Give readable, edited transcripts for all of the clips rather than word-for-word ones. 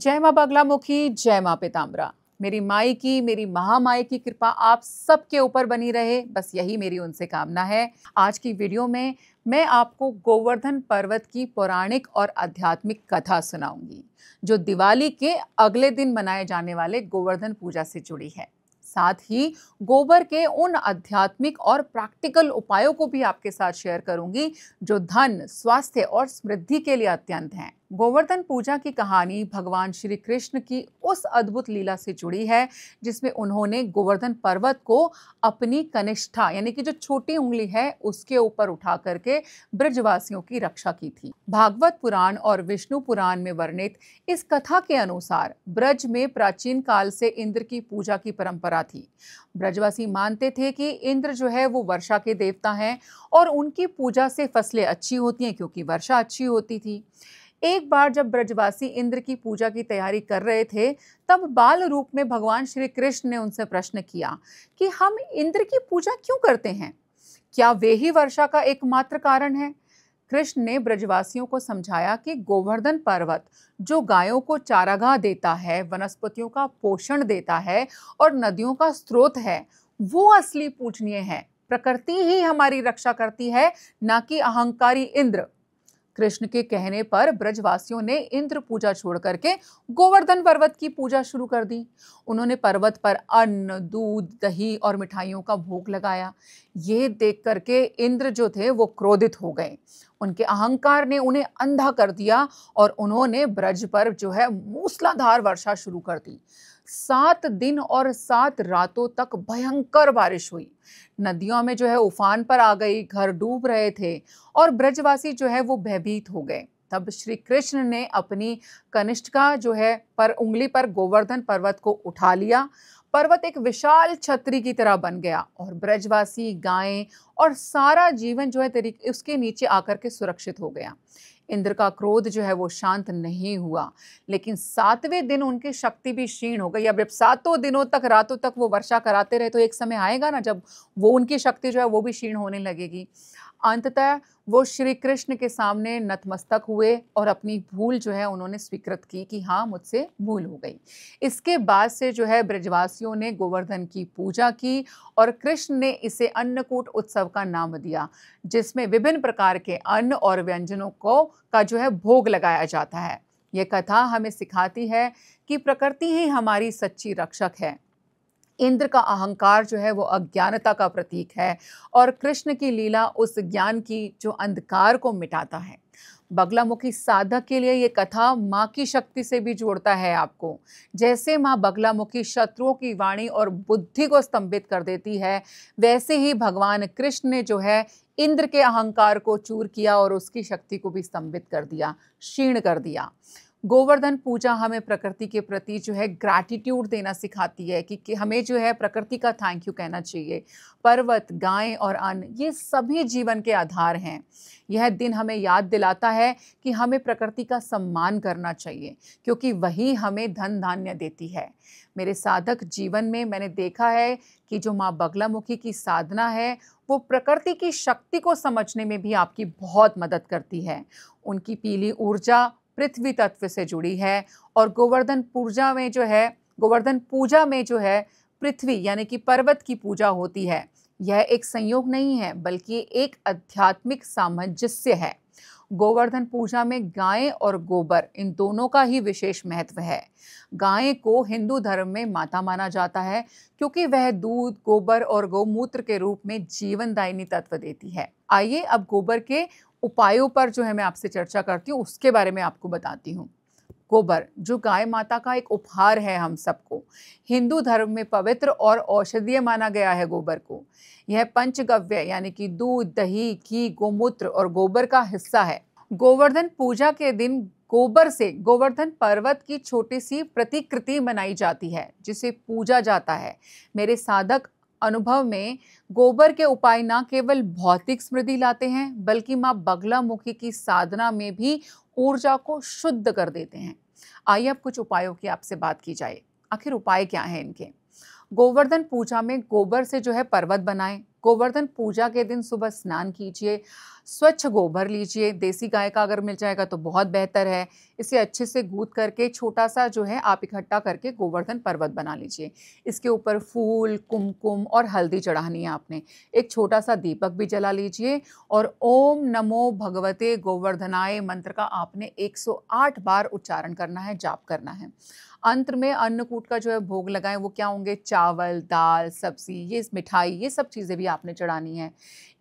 जय माँ बगलामुखी, जय माँ पीताम्बरा। मेरी माई की, मेरी महामाई की कृपा आप सबके ऊपर बनी रहे, बस यही मेरी उनसे कामना है। आज की वीडियो में मैं आपको गोवर्धन पर्वत की पौराणिक और आध्यात्मिक कथा सुनाऊंगी, जो दिवाली के अगले दिन मनाए जाने वाले गोवर्धन पूजा से जुड़ी है। साथ ही गोबर के उन आध्यात्मिक और प्रैक्टिकल उपायों को भी आपके साथ शेयर करूंगी, जो धन, स्वास्थ्य और समृद्धि के लिए अत्यंत हैं। गोवर्धन पूजा की कहानी भगवान श्री कृष्ण की उस अद्भुत लीला से जुड़ी है, जिसमें उन्होंने गोवर्धन पर्वत को अपनी कनिष्ठा यानी कि जो छोटी उंगली है उसके ऊपर उठा करके ब्रजवासियों की रक्षा की थी। भागवत पुराण और विष्णु पुराण में वर्णित इस कथा के अनुसार ब्रज में प्राचीन काल से इंद्र की पूजा की परंपरा थी। ब्रजवासी मानते थे कि इंद्र जो है वो वर्षा के देवता हैं और उनकी पूजा से फसलें अच्छी होती हैं, क्योंकि वर्षा अच्छी होती थी। एक बार जब ब्रजवासी इंद्र की पूजा की तैयारी कर रहे थे, तब बाल रूप में भगवान श्री कृष्ण ने उनसे प्रश्न किया कि हम इंद्र की पूजा क्यों करते हैं? क्या वे ही वर्षा का एकमात्र कारण है? कृष्ण ने ब्रजवासियों को समझाया कि गोवर्धन पर्वत, जो गायों को चारागाह देता है, वनस्पतियों का पोषण देता है और नदियों का स्रोत है, वो असली पूजनीय है। प्रकृति ही हमारी रक्षा करती है, ना कि अहंकारी इंद्र। कृष्ण के कहने पर ब्रजवासियों ने इंद्र पूजा छोड़ करके गोवर्धन पर्वत की पूजा शुरू कर दी। उन्होंने पर्वत पर अन्न, दूध, दही और मिठाइयों का भोग लगाया। ये देख करके इंद्र जो थे वो क्रोधित हो गए। उनके अहंकार ने उन्हें अंधा कर दिया और उन्होंने ब्रज पर जो है मूसलाधार वर्षा शुरू कर दी। 7 दिन और 7 रातों तक भयंकर बारिश हुई। नदियों में जो है उफान पर आ गई, घर डूब रहे थे और ब्रजवासी जो है वो भयभीत हो गए। तब श्री कृष्ण ने अपनी कनिष्ठिका जो है पर उंगली पर गोवर्धन पर्वत को उठा लिया। पर्वत एक विशाल छतरी की तरह बन गया और ब्रजवासी, गायें और सारा जीवन जो है उसके नीचे आकर के सुरक्षित हो गया। इंद्र का क्रोध जो है वो शांत नहीं हुआ, लेकिन 7वें दिन उनकी शक्ति भी क्षीण हो गई। अब जब 7 दिनों तक, रातों तक वो वर्षा कराते रहे, तो एक समय आएगा ना जब वो उनकी शक्ति जो है वो भी क्षीण होने लगेगी। अंततः वो श्री कृष्ण के सामने नतमस्तक हुए और अपनी भूल जो है उन्होंने स्वीकृत की कि हाँ, मुझसे भूल हो गई। इसके बाद से जो है ब्रजवासियों ने गोवर्धन की पूजा की और कृष्ण ने इसे अन्नकूट उत्सव का नाम दिया, जिसमें विभिन्न प्रकार के अन्न और व्यंजनों को का जो है भोग लगाया जाता है। ये कथा हमें सिखाती है कि प्रकृति ही हमारी सच्ची रक्षक है। इंद्र का अहंकार जो है वो अज्ञानता का प्रतीक है और कृष्ण की लीला उस ज्ञान की जो अंधकार को मिटाता है। बगलामुखी साधक के लिए ये कथा माँ की शक्ति से भी जोड़ता है आपको। जैसे माँ बगलामुखी शत्रुओं की वाणी और बुद्धि को स्तंभित कर देती है, वैसे ही भगवान कृष्ण ने जो है इंद्र के अहंकार को चूर किया और उसकी शक्ति को भी स्तंभित कर दिया, क्षीण कर दिया। गोवर्धन पूजा हमें प्रकृति के प्रति जो है ग्रैटिट्यूड देना सिखाती है कि हमें जो है प्रकृति का थैंक यू कहना चाहिए। पर्वत, गायें और अन्न, ये सभी जीवन के आधार हैं। यह दिन हमें याद दिलाता है कि हमें प्रकृति का सम्मान करना चाहिए, क्योंकि वही हमें धन धान्य देती है। मेरे साधक जीवन में मैंने देखा है कि जो माँ बगलामुखी की साधना है, वो प्रकृति की शक्ति को समझने में भी आपकी बहुत मदद करती है। उनकी पीली ऊर्जा पृथ्वी तत्व से जुड़ी है और गोवर्धन पूजा में जो है पृथ्वी यानी कि पर्वत की पूजा होती है। यह एक संयोग नहीं है, बल्कि एक आध्यात्मिक सामंजस्य है। गोवर्धन पूजा में गायें और गोबर, इन दोनों का ही विशेष महत्व है। गायें को हिंदू धर्म में माता माना जाता है, क्योंकि वह दूध, गोबर और गौमूत्र के रूप में जीवनदायिनी तत्व देती है। आइए अब गोबर के उपायों पर जो है मैं आपसे चर्चा करती हूँ, उसके बारे में आपको बताती हूँ। गोबर, जो गाय माता का एक उपहार है हम सबको, हिंदू धर्म में पवित्र और औषधीय माना गया है गोबर को। यह पंचगव्य यानी कि दूध, दही, घी, गोमूत्र और गोबर का हिस्सा है। गोवर्धन पूजा के दिन गोबर से गोवर्धन पर्वत की छोटी सी प्रतिकृति बनाई जाती है, जिसे पूजा जाता है। मेरे साधक अनुभव में गोबर के उपाय न केवल भौतिक समृद्धि लाते हैं, बल्कि माँ बगलामुखी की साधना में भी ऊर्जा को शुद्ध कर देते हैं। आइए अब कुछ उपायों की आपसे बात की जाए। आखिर उपाय क्या है इनके? गोवर्धन पूजा में गोबर से जो है पर्वत बनाएं, गोवर्धन पूजा के दिन सुबह स्नान कीजिए, स्वच्छ गोबर लीजिए, देसी गाय का अगर मिल जाएगा तो बहुत बेहतर है। इसे अच्छे से गूँथ करके छोटा-सा जो है आप इकट्ठा करके गोवर्धन पर्वत बना लीजिए। इसके ऊपर फूल, कुमकुम और हल्दी चढ़ानी है आपने। एक छोटा-सा दीपक भी जला लीजिए और ओम नमो भगवते गोवर्धनाय मंत्र का आपने 108 बार उच्चारण करना है, जाप करना है। अंत में अन्नकूट का जो है भोग लगाएँ, वो क्या होंगे? चावल, दाल, सब्ज़ी, ये मिठाई, ये सब चीज़ें भी आपने चढ़ानी है।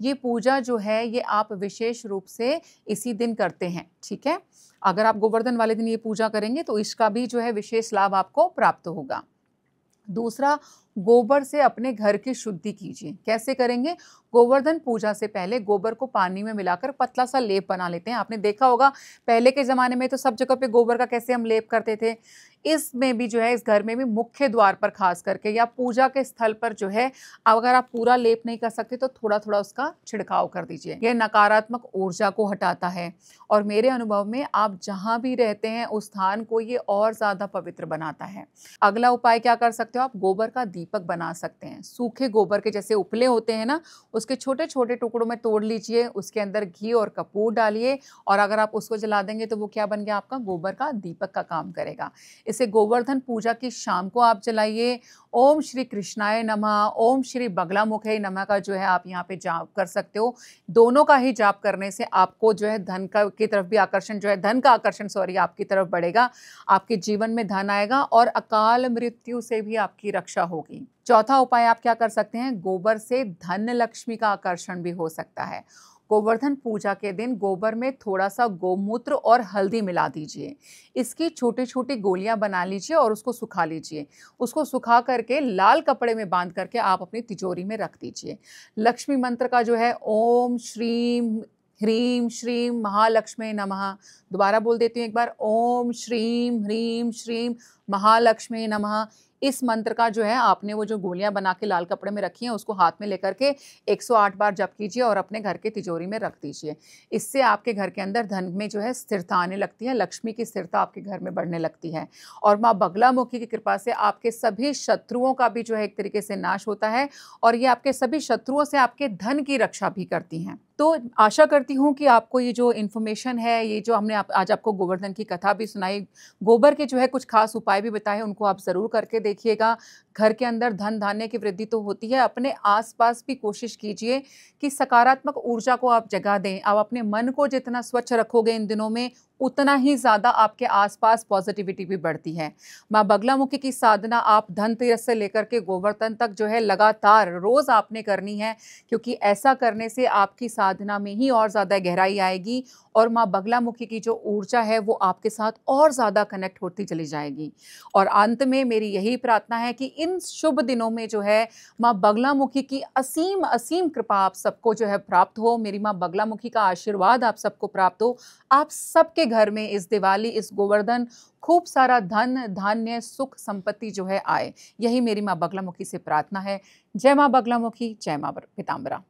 ये पूजा जो है ये आप विशेष रूप से इसी दिन करते हैं, ठीक है? अगर आप गोवर्धन वाले दिन ये पूजा करेंगे तो इसका भी जो है विशेष लाभ आपको प्राप्त होगा। दूसरा, गोबर से अपने घर की शुद्धि कीजिए। कैसे करेंगे? गोवर्धन पूजा से पहले गोबर को पानी में मिलाकर पतला सा लेप बना लेते हैं। आपने देखा होगा पहले के ज़माने में तो सब जगह पे गोबर का कैसे हम लेप करते थे। इसमें भी जो है इस घर में भी मुख्य द्वार पर ख़ास करके या पूजा के स्थल पर जो है अगर आप पूरा लेप नहीं कर सकते तो थोड़ा-थोड़ा उसका छिड़काव कर दीजिए। यह नकारात्मक ऊर्जा को हटाता है और मेरे अनुभव में आप जहाँ भी रहते हैं उस स्थान को ये और ज़्यादा पवित्र बनाता है। अगला उपाय क्या कर सकते हो आप? गोबर का दीपक बना सकते हैं। सूखे गोबर के जैसे उपले होते हैं ना, उसके छोटे-छोटे टुकड़ों में तोड़ लीजिए, उसके अंदर घी और कपूर डालिए और अगर आप उसको जला देंगे तो वो क्या बन गया आपका? गोबर का दीपक का काम करेगा। इसे गोवर्धन पूजा की शाम को आप जलाइए। ओम श्री कृष्णाय नमः, ओम श्री बगलामुखये नमः का जो है आप यहाँ पे जाप कर सकते हो। दोनों का ही जाप करने से आपको जो है धन का की तरफ भी आकर्षण जो है धन का आकर्षण आपकी तरफ बढ़ेगा। आपके जीवन में धन आएगा और अकाल मृत्यु से भी आपकी रक्षा होगी। चौथा उपाय आप क्या कर सकते हैं? गोबर से धन लक्ष्मी का आकर्षण भी हो सकता है। गोवर्धन पूजा के दिन गोबर में थोड़ा-सा गोमूत्र और हल्दी मिला दीजिए। इसकी छोटी-छोटी गोलियाँ बना लीजिए और उसको सुखा लीजिए। उसको सुखा करके लाल कपड़े में बाँध करके आप अपनी तिजोरी में रख दीजिए। लक्ष्मी मंत्र का जो है ओम श्रीं ह्रीं श्रीं महालक्ष्मी नमः। दोबारा बोल देती हूँ एक बार, ओम श्रीं ह्रीं श्रीं महालक्ष्मी नमः। इस मंत्र का जो है आपने वो जो गोलियाँ बना के लाल कपड़े में रखी हैं उसको हाथ में लेकर के 108 बार जप कीजिए और अपने घर के तिजोरी में रख दीजिए। इससे आपके घर के अंदर धन में जो है स्थिरता आने लगती है, लक्ष्मी की स्थिरता आपके घर में बढ़ने लगती है और माँ बगलामुखी की कृपा से आपके सभी शत्रुओं का भी जो है एक तरीके से नाश होता है और ये आपके सभी शत्रुओं से आपके धन की रक्षा भी करती हैं। तो आशा करती हूँ कि आपको ये जो इन्फॉर्मेशन है, ये जो हमने आज आपको गोवर्धन की कथा भी सुनाई, गोबर के जो है कुछ खास उपाय भी बताए, उनको आप ज़रूर करके देखिएगा। घर के अंदर धन धान्य की वृद्धि तो होती है, अपने आस-पास भी कोशिश कीजिए कि सकारात्मक ऊर्जा को आप जगह दें। आप अपने मन को जितना स्वच्छ रखोगे इन दिनों में, उतना ही ज़्यादा आपके आस-पास पॉजिटिविटी भी बढ़ती है। माँ बगलामुखी की साधना आप धनतेरस से लेकर के गोवर्धन तक जो है लगातार रोज़ आपने करनी है, क्योंकि ऐसा करने से आपकी साधना में ही और ज़्यादा गहराई आएगी और माँ बगलामुखी की जो ऊर्जा है वो आपके साथ और ज़्यादा कनेक्ट होती चली जाएगी। और अंत में मेरी यही प्रार्थना है कि इन शुभ दिनों में जो है माँ बगलामुखी की असीम असीम कृपा आप सबको जो है प्राप्त हो। मेरी माँ बगलामुखी का आशीर्वाद आप सबको प्राप्त हो। आप सबके घर में इस दिवाली, इस गोवर्धन खूब सारा धन, धान्य, सुख, संपत्ति जो है आए। यही मेरी माँ बगलामुखी से प्रार्थना है। जय माँ बगलामुखी, जय माँ पीताम्बरा।